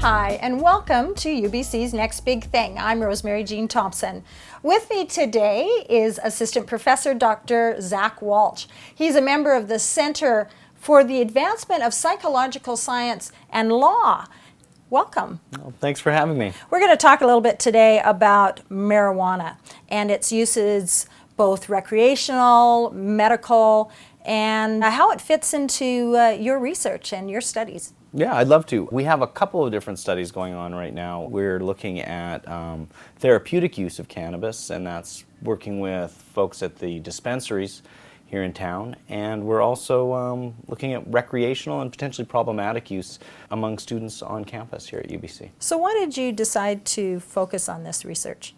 Hi, and welcome to UBC's Next Big Thing. I'm Rosemary Jean Thompson. With me today is Assistant Professor Dr. Zach Walsh. He's a member of the Center for the Advancement of Psychological Science and Law. Welcome. Well, thanks for having me. We're going to talk a little bit today about marijuana and its uses, both recreational, medical, and how it fits into your research and your studies. Yeah, I'd love to. We have a couple of different studies going on right now. We're looking at therapeutic use of cannabis, and that's working with folks at the dispensaries here in town. And we're also looking at recreational and potentially problematic use among students on campus here at UBC. So why did you decide to focus on this research?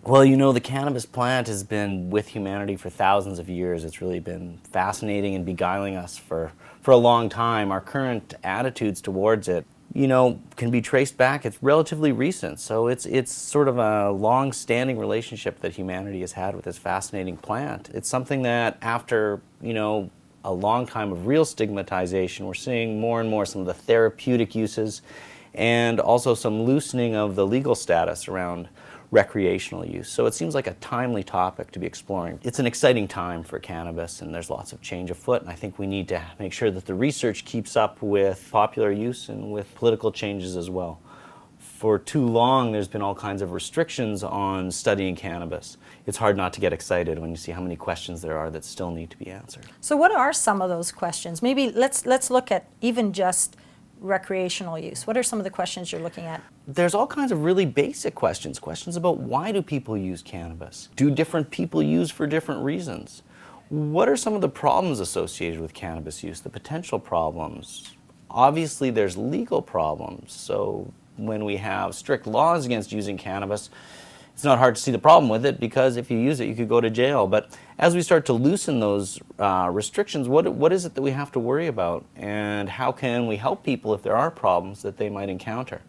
Well, you know, the cannabis plant has been with humanity for thousands of years. It's really been fascinating and beguiling us for a long time. Our current attitudes towards it, you know, can be traced back. It's relatively recent. So it's sort of a long-standing relationship that humanity has had with this fascinating plant. It's something that after, you know, a long time of real stigmatization, we're seeing more and more some of the therapeutic uses and also some loosening of the legal status around recreational use. So it seems like a timely topic to be exploring. It's an exciting time for cannabis, and there's lots of change afoot, and I think we need to make sure that the research keeps up with popular use and with political changes as well. For too long, there's been all kinds of restrictions on studying cannabis. It's hard not to get excited when you see how many questions there are that still need to be answered. So what are some of those questions? Maybe let's look at even just recreational use. What are some of the questions you're looking at? There's all kinds of really basic questions. Questions about why do people use cannabis? Do different people use for different reasons? What are some of the problems associated with cannabis use, the potential problems? Obviously, there's legal problems. So when we have strict laws against using cannabis, it's not hard to see the problem with it, because if you use it, you could go to jail. But as we start to loosen those restrictions, what is it that we have to worry about? And how can we help people if there are problems that they might encounter?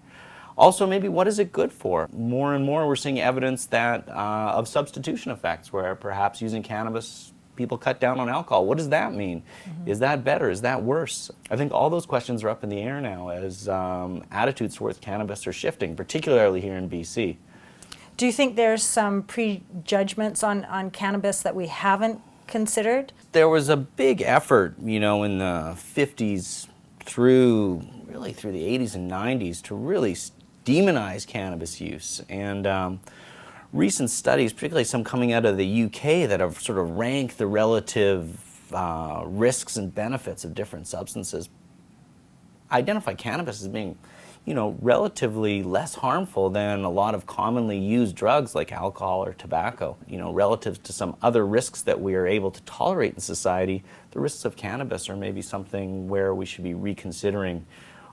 Also, maybe what is it good for? More and more we're seeing evidence that of substitution effects, where perhaps using cannabis, people cut down on alcohol. What does that mean? Mm-hmm. Is that better? Is that worse? I think all those questions are up in the air now as attitudes towards cannabis are shifting, particularly here in BC. Do you think there's some prejudgments on cannabis that we haven't considered? There was a big effort, you know, in the 50s through the 80s and 90s to really demonize cannabis use. And recent studies, particularly some coming out of the UK, that have sort of ranked the relative risks and benefits of different substances, identify cannabis as being, you know, relatively less harmful than a lot of commonly used drugs like alcohol or tobacco. You know, relative to some other risks that we are able to tolerate in society, the risks of cannabis are maybe something where we should be reconsidering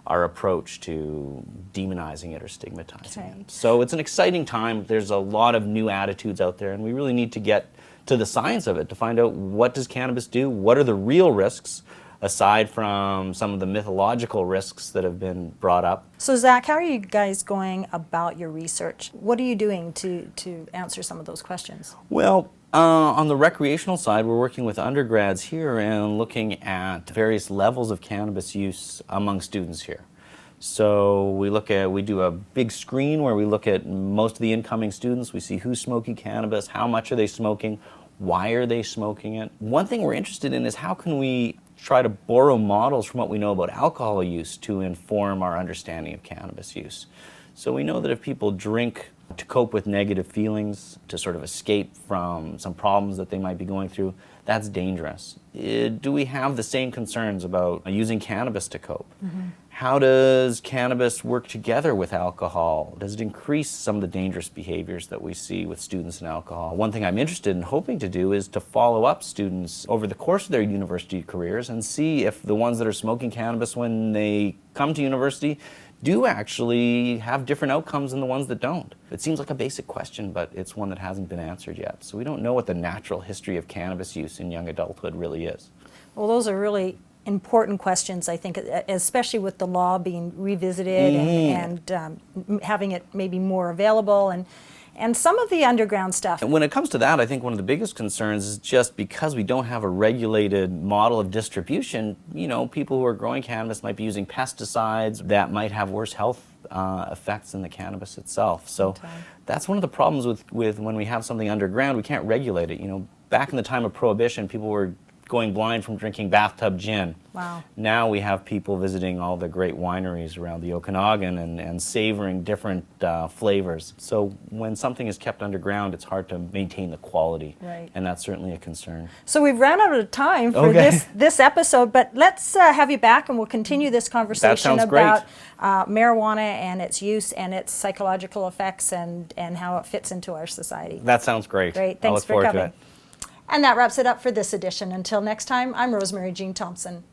our approach to demonizing it or stigmatizing it. So it's an exciting time. There's a lot of new attitudes out there, and we really need to get to the science of it to find out, what does cannabis do? What are the real risks, aside from some of the mythological risks that have been brought up? So Zach, how are you guys going about your research? What are you doing to answer some of those questions? Well, on the recreational side, we're working with undergrads here and looking at various levels of cannabis use among students here. So we do a big screen where we look at most of the incoming students. We see who's smoking cannabis, how much are they smoking, why are they smoking it. One thing we're interested in is how can we try to borrow models from what we know about alcohol use to inform our understanding of cannabis use. So we know that if people drink to cope with negative feelings, to sort of escape from some problems that they might be going through, that's dangerous. Do we have the same concerns about using cannabis to cope? Mm-hmm. How does cannabis work together with alcohol? Does it increase some of the dangerous behaviors that we see with students and alcohol? One thing I'm interested in hoping to do is to follow up students over the course of their university careers and see if the ones that are smoking cannabis when they come to university do actually have different outcomes than the ones that don't. It seems like a basic question, but it's one that hasn't been answered yet. So we don't know what the natural history of cannabis use in young adulthood really is. Well, those are really important questions, I think, especially with the law being revisited and having it maybe more available. And some of the underground stuff. And when it comes to that, I think one of the biggest concerns is just because we don't have a regulated model of distribution, you know, people who are growing cannabis might be using pesticides that might have worse health effects in the cannabis itself. So Okay. that's one of the problems with when we have something underground, we can't regulate it. You know, back in the time of Prohibition, people were going blind from drinking bathtub gin. Wow. Now we have people visiting all the great wineries around the Okanagan and savoring different flavors. So when something is kept underground, it's hard to maintain the quality. Right. And that's certainly a concern. So we've ran out of time for Okay. this episode, but let's have you back and we'll continue this conversation sounds great. about marijuana and its use and its psychological effects and how it fits into our society. That sounds great. Great. I Thanks look for forward to coming. it. And that wraps it up for this edition. Until next time, I'm Rosemary Jean Thompson.